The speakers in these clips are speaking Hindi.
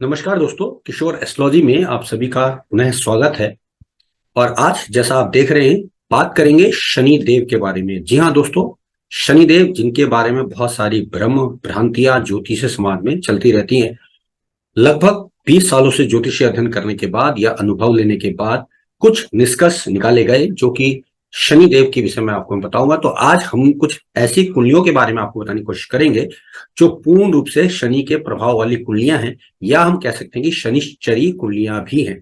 नमस्कार दोस्तों, किशोर एस्ट्रोलॉजी में आप सभी का पुनः स्वागत है। और आज जैसा आप देख रहे हैं, बात करेंगे शनि देव के बारे में। जी हाँ दोस्तों, शनि देव जिनके बारे में बहुत सारी भ्रम भ्रांतियां ज्योतिष समाज में चलती रहती हैं। लगभग 20 सालों से ज्योतिषीय अध्ययन करने के बाद या अनुभव लेने के बाद कुछ निष्कर्ष निकाले गए, जो कि शनि देव के विषय में आपको मैं बताऊंगा। तो आज हम कुछ ऐसी कुंडलियों के बारे में आपको बताने की कोशिश करेंगे जो पूर्ण रूप से शनि के प्रभाव वाली कुंडलियां हैं, या हम कह सकते हैं कि शनिश्चरी कुंडलियां भी हैं।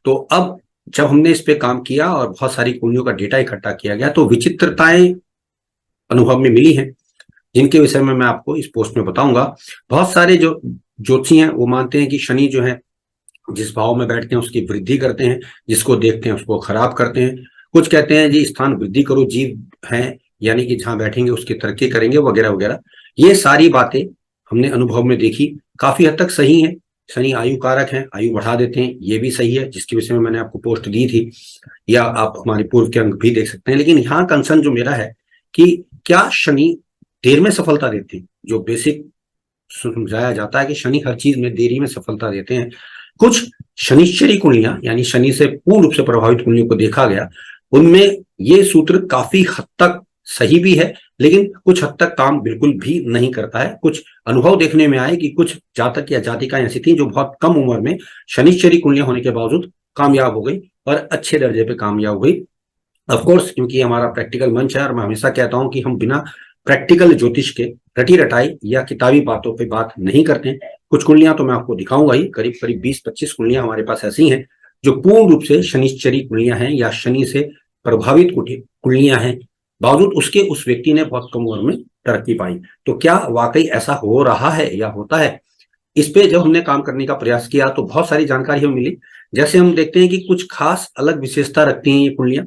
तो अब जब हमने इस पे काम किया और बहुत सारी कुंडलियों का डेटा इकट्ठा किया गया, तो विचित्रताएं अनुभव में मिली हैं, जिनके विषय में मैं आपको इस पोस्ट में बताऊंगा। बहुत सारे जो ज्योतिषी हैं वो मानते हैं कि शनि जो है जिस भाव में बैठते हैं उसकी वृद्धि करते हैं, जिसको देखते हैं उसको खराब करते हैं। कुछ कहते हैं जी स्थान वृद्धि करो, जीव हैं यानी कि जहां बैठेंगे उसकी तरक्की करेंगे, वगैरह वगैरह। ये सारी बातें हमने अनुभव में देखी, काफी हद तक सही है। शनि आयु कारक है, आयु बढ़ा देते हैं, ये भी सही है, जिसके विषय में मैंने आपको पोस्ट दी थी, या आप हमारे पूर्व के अंक भी देख सकते हैं। लेकिन यहाँ कंसर्न जो मेरा है कि क्या शनि देर में सफलता देते हैं? जो बेसिक समझाया जाता है कि शनि हर चीज में देरी में सफलता देते हैं। कुछ शनिश्चरी कुंडलियां यानी शनि से पूर्ण रूप से प्रभावित कुंडलियों को देखा गया, उनमें ये सूत्र काफी हद तक सही भी है, लेकिन कुछ हद तक काम बिल्कुल भी नहीं करता है। कुछ अनुभव देखने में आए कि कुछ जातक या जातिकाएं ऐसी थी जो बहुत कम उम्र में शनिश्चरी कुंडलियां होने के बावजूद कामयाब हो गई और अच्छे दर्जे पे कामयाब हुई। ऑफकोर्स क्योंकि हमारा प्रैक्टिकल मंच है, और मैं हमेशा कहता हूं कि हम बिना प्रैक्टिकल ज्योतिष के रटी रटाई या किताबी बातों पे बात नहीं करते हैं। कुछ कुंडलियां तो मैं आपको दिखाऊंगा ही, करीब करीब 20-25 कुंडलियां हमारे पास ऐसी हैं जो पूर्ण रूप से शनिश्चरी कुंडलियां हैं या शनि से प्रभावित कुंडलियां हैं, बावजूद उसके उस व्यक्ति ने बहुत कम उम्र में तरक्की पाई। तो क्या वाकई ऐसा हो रहा है या होता है? इस पे जब हमने काम करने का प्रयास किया तो बहुत सारी जानकारी हमें मिली। जैसे हम देखते हैं कि कुछ खास अलग विशेषता रखती हैं ये कुंडलियां,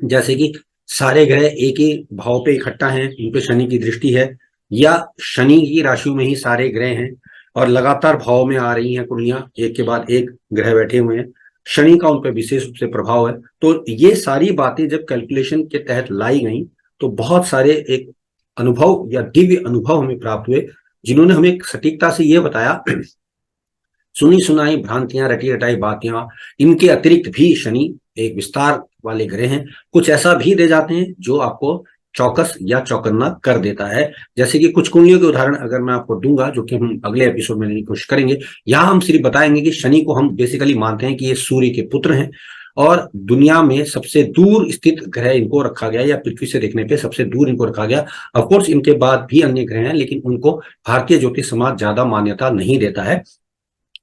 जैसे कि सारे ग्रह एक ही भाव पे इकट्ठा हैं, इन पे शनि की दृष्टि है, या शनि की राशि में ही सारे ग्रह हैं और लगातार भाव में आ रही हैं कुंडलियां, एक के बाद एक ग्रह बैठे हुए हैं, शनि का उन पर विशेष रूप से प्रभाव है। तो ये सारी बातें जब कैलकुलेशन के तहत लाई गई तो बहुत सारे एक अनुभव या दिव्य अनुभव हमें प्राप्त हुए, जिन्होंने हमें सटीकता से ये बताया सुनी सुनाई भ्रांतियां, रटी रटाई बातियां, इनके अतिरिक्त भी शनि एक विस्तार वाले ग्रह हैं। कुछ ऐसा भी दे जाते हैं जो आपको चौकस या चौकन्ना कर देता है। जैसे कि कुछ कुंडलियों के उदाहरण अगर मैं आपको दूंगा, जो कि हम अगले एपिसोड में लेने की कोशिश करेंगे। यहाँ हम सिर्फ बताएंगे कि शनि को हम बेसिकली मानते हैं कि ये सूर्य के पुत्र हैं, और दुनिया में सबसे दूर स्थित ग्रह इनको रखा गया, या पृथ्वी से देखने पे सबसे दूर इनको रखा गया। ऑफकोर्स इनके बाद भी अन्य ग्रह हैं, लेकिन उनको भारतीय ज्योतिष समाज ज्यादा मान्यता नहीं देता है,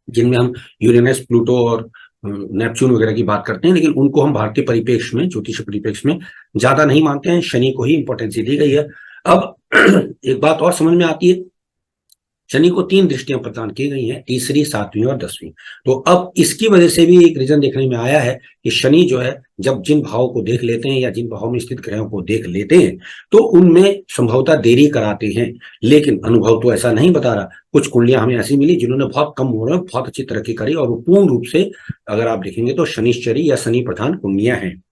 जिनमें हम यूरेनस, प्लूटो और नेपच्यून वगैरह की बात करते हैं, लेकिन उनको हम भारतीय परिप्रेक्ष्य में, ज्योतिष परिप्रेक्ष्य में ज्यादा नहीं मानते हैं। शनि को ही इंपॉर्टेंस दी गई है। अब एक बात और समझ में आती है, शनि को 3 दृष्टियां प्रदान की गई हैं, तीसरी, 7वीं और 10वीं। तो अब इसकी वजह से भी एक रीजन देखने में आया है कि शनि जो है जब जिन भावों को देख लेते हैं या जिन भावों में स्थित ग्रहों को देख लेते हैं तो उनमें संभवतः देरी कराते हैं, लेकिन अनुभव तो ऐसा नहीं बता रहा। कुछ कुंडलियां हमें ऐसी मिली जिन्होंने बहुत कम उम्र में बहुत अच्छी तरक्की करी, और वो पूर्ण रूप से अगर आप देखेंगे तो शनिश्चरी या शनि प्रधान कुंडलियां हैं,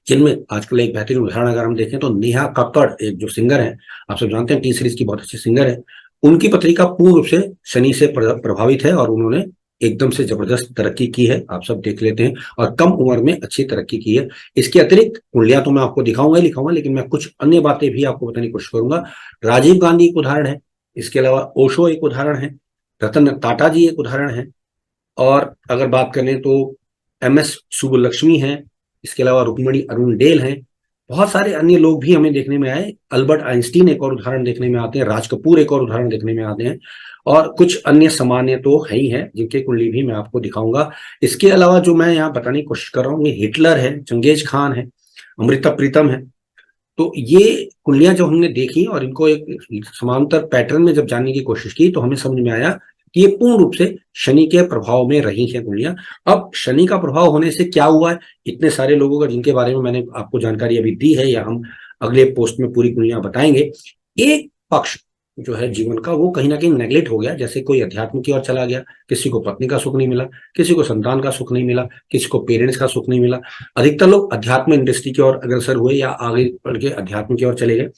जिनमें आजकल एक बेहतरीन उदाहरण अगर हम देखें तो नेहा कक्कड़, एक जो सिंगर है, आप सब जानते हैं, टी सीरीज की बहुत अच्छी सिंगर है। उनकी पत्रिका पूर्ण रूप से शनि से प्रभावित है और उन्होंने एकदम से जबरदस्त तरक्की की है, आप सब देख लेते हैं, और कम उम्र में अच्छी तरक्की की है। इसके अतिरिक्त कुंडलियां तो मैं आपको दिखाऊंगा ही दिखाऊंगा, लेकिन मैं कुछ अन्य बातें भी आपको बताने की कोशिश करूंगा। राजीव गांधी एक उदाहरण है, इसके अलावा ओशो एक उदाहरण है, रतन टाटा जी एक उदाहरण है, और अगर बात करें तो MS सुब्बलक्ष्मी हैं, इसके अलावा रुक्मणी अरुण डेल हैं। बहुत सारे अन्य लोग भी हमें देखने में आए। अल्बर्ट आइंस्टीन एक और उदाहरण देखने में आते हैं, राज कपूर एक और उदाहरण देखने में आते हैं, और कुछ अन्य सामान्य तो है ही हैं, जिनके कुंडली भी मैं आपको दिखाऊंगा। इसके अलावा जो मैं यहाँ बताने की कोशिश कर रहा हूँ, ये हिटलर है, चंगेज खान है, अमृता प्रीतम है। तो ये कुंडलियां जब हमने देखी और इनको एक समांतर पैटर्न में जब जानने की कोशिश की, तो हमें समझ में आया कि ये पूर्ण रूप से शनि के प्रभाव में रही हैं कुंडलियां। अब शनि का प्रभाव होने से क्या हुआ है, इतने सारे लोगों का जिनके बारे में मैंने आपको जानकारी अभी दी है, या हम अगले पोस्ट में पूरी कुंडलियां बताएंगे। एक पक्ष जो है जीवन का वो कहीं ना कहीं नेगलेक्ट हो गया, जैसे कोई अध्यात्म की ओर चला गया, किसी को पत्नी का सुख नहीं मिला, किसी को संतान का सुख नहीं मिला, किसी को पेरेंट्स का सुख नहीं मिला। अधिकतर लोग अध्यात्म इंडस्ट्री की ओर अग्रसर हुए या आगे बढ़ के अध्यात्म की ओर चले गए।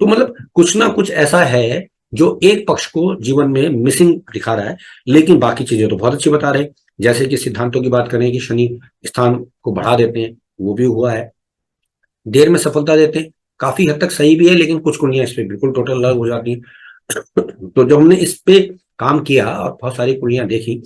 तो मतलब कुछ ना कुछ ऐसा है जो एक पक्ष को जीवन में मिसिंग दिखा रहा है, लेकिन बाकी चीजें तो बहुत अच्छी बता रहे हैं। जैसे कि सिद्धांतों की बात करें कि शनि स्थान को बढ़ा देते हैं, वो भी हुआ है। देर में सफलता देते हैं, काफी हद तक सही भी है, लेकिन कुछ कुंडलियां इस पे बिल्कुल टोटल अलग हो जाती हैं। तो जब हमने इस पे काम किया और बहुत सारी कुंडलियां देखी,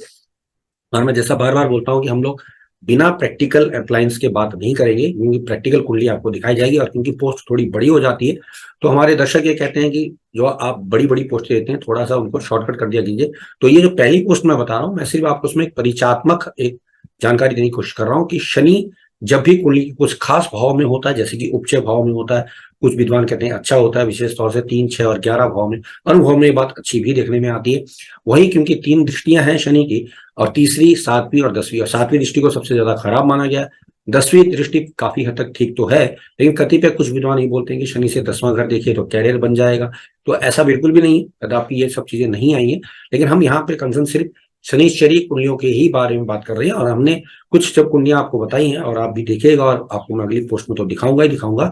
और मैं जैसा बार बार बोलता हूँ कि हम लोग बिना प्रैक्टिकल अप्लायंस के बात नहीं करेंगे, क्योंकि प्रैक्टिकल कुंडली आपको दिखाई जाएगी, और क्योंकि पोस्ट थोड़ी बड़ी हो जाती है तो हमारे दर्शक ये कहते हैं कि जो आप बड़ी बड़ी पोस्ट देते हैं थोड़ा सा उनको शॉर्टकट कर दिया कीजिए। तो ये जो पहली पोस्ट मैं बता रहा हूँ, मैं सिर्फ आपको उसमें एक परिचयात्मक एक जानकारी देने की कोशिश कर रहा हूँ कि शनि जब भी कुंडली के कुछ खास भाव में होता है, जैसे कि उपचय भाव में होता है, कुछ विद्वान कहते हैं अच्छा होता है, विशेष तौर से 3, 6 और 11 भाव में, अनुभव में ये बात अच्छी भी देखने में आती है। वही क्योंकि 3 दृष्टियां हैं शनि की, और तीसरी, 7वीं और 10वीं, और 7वीं दृष्टि को सबसे ज्यादा खराब माना गया। 10वीं दृष्टि काफी हद तक ठीक तो है, लेकिन कतिपय कुछ विद्वान ये बोलते हैं कि शनि से 10वां घर देखिए तो कैरियर बन जाएगा। तो ऐसा बिल्कुल भी नहीं, कदापि ये सब चीजें नहीं आई है। लेकिन हम यहाँ पे कंसर्न सिर्फ शनिश्चरी कुंडलियों के ही बारे में बात कर रहे हैं, और हमने कुछ जब कुंडलियां आपको बताई हैं, और आप भी देखिएगा, और आपको मैं अगली पोस्ट में तो दिखाऊंगा ही दिखाऊंगा,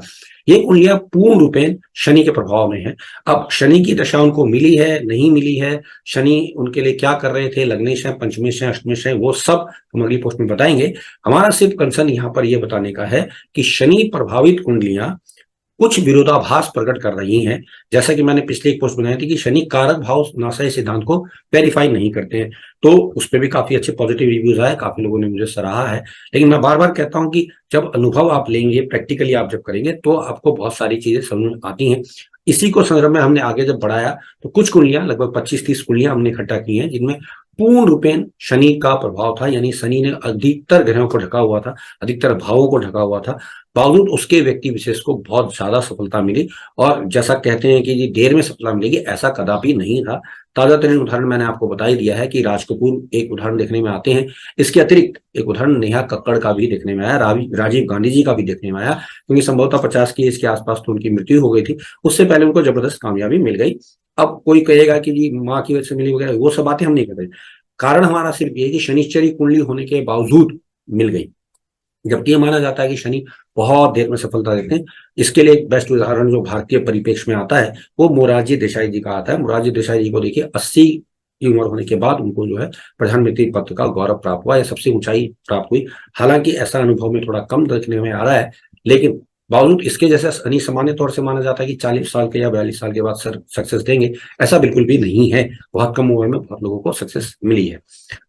ये कुंडलियां पूर्ण रूपेण शनि के प्रभाव में है। अब शनि की दशा उनको मिली है, नहीं मिली है, शनि उनके लिए क्या कर रहे थे, लग्नेश है, पंचमेश है, अष्टमेश है, वो सब हम अगली पोस्ट में बताएंगे। हमारा सिर्फ कंसर्न यहाँ पर यह बताने का है कि शनि प्रभावित कुंडलियां कुछ विरोधाभास प्रकट कर रही हैं। जैसा कि मैंने पिछले एक पोस्ट बनाई थी कि शनि कारक भाव नासा सिद्धांत को वेरीफाई नहीं करते हैं, तो उस पर भी काफी अच्छे पॉजिटिव रिव्यूज आए, काफी लोगों ने मुझे सराहा है। लेकिन मैं बार बार कहता हूं कि जब अनुभव आप लेंगे, प्रैक्टिकली आप जब करेंगे, तो आपको बहुत सारी चीजें समझ में आती हैं। इसी को संदर्भ में हमने आगे जब बढ़ाया तो कुछ कुंडलियां, लगभग 25-30 कुंडलियां हमने इकट्ठा की हैं, जिनमें पूर्ण रूपेण शनि का प्रभाव था, यानी शनि ने अधिकतर ग्रहों को ढका हुआ था, अधिकतर भावों को ढका हुआ था, बावजूद उसके व्यक्ति विशेष को बहुत ज्यादा सफलता मिली। और जैसा कहते हैं कि ये देर में सफलता मिलेगी, ऐसा कदापि नहीं था। ताजा तरीन उदाहरण मैंने आपको बता ही दिया है कि राज कपूर एक उदाहरण देखने में आते हैं। इसके अतिरिक्त एक उदाहरण नेहा कक्कड़ का भी देखने में आया, राजीव गांधी जी का भी देखने में आया, क्योंकि संभवतः 50 की एज के आसपास तो उनकी मृत्यु हो गई थी, उससे पहले उनको जबरदस्त कामयाबी मिल गई। अब कोई कहेगा कि जी माँ की वजह से मिली वगैरह, वो सब बातें हम नहीं कर रहे। कारण हमारा सिर्फ ये कि शनिश्चरी कुंडली होने के बावजूद मिल गई, जबकि ये माना जाता है कि शनि बहुत देर में सफलता देते हैं। इसके लिए एक बेस्ट उदाहरण जो भारतीय परिप्रेक्ष्य में आता है वो मोरारजी देसाई जी का आता है। मोरारजी देसाई जी को देखिए 80 की उम्र होने के बाद उनको जो है प्रधानमंत्री पद का गौरव प्राप्त हुआ, या सबसे ऊंचाई प्राप्त हुई। हालांकि ऐसा अनुभव में थोड़ा कम देखने में आ रहा है, लेकिन बावजूद इसके जैसा शनि सामान्य तौर से माना जाता है कि 40 साल के या 42 साल के बाद सक्सेस देंगे, ऐसा बिल्कुल भी नहीं है। बहुत कम उम्र में बहुत लोगों को सक्सेस मिली है।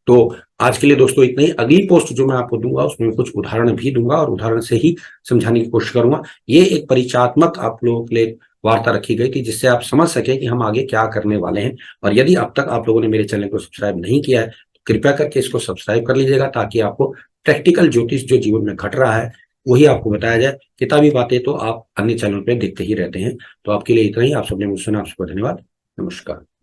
तो आज के लिए दोस्तों इतना ही। अगली पोस्ट जो मैं आपको दूंगा उसमें कुछ उदाहरण भी दूंगा, और उदाहरण से ही समझाने की कोशिश करूंगा। ये एक परिचयात्मक आप लोगों के लिए वार्ता रखी गई थी, जिससे आप समझ सके कि हम आगे क्या करने वाले हैं। और यदि अब तक आप लोगों ने मेरे चैनल को सब्सक्राइब नहीं किया है तो कृपया करके इसको सब्सक्राइब कर लीजिएगा, ताकि आपको प्रैक्टिकल ज्योतिष जो जीवन में घट रहा है वही आपको बताया जाए। किताबी बातें तो आप अन्य चैनल पर देखते ही रहते हैं। तो आपके लिए इतना ही। आप सबने मुझसे सुना, आपको धन्यवाद। नमस्कार।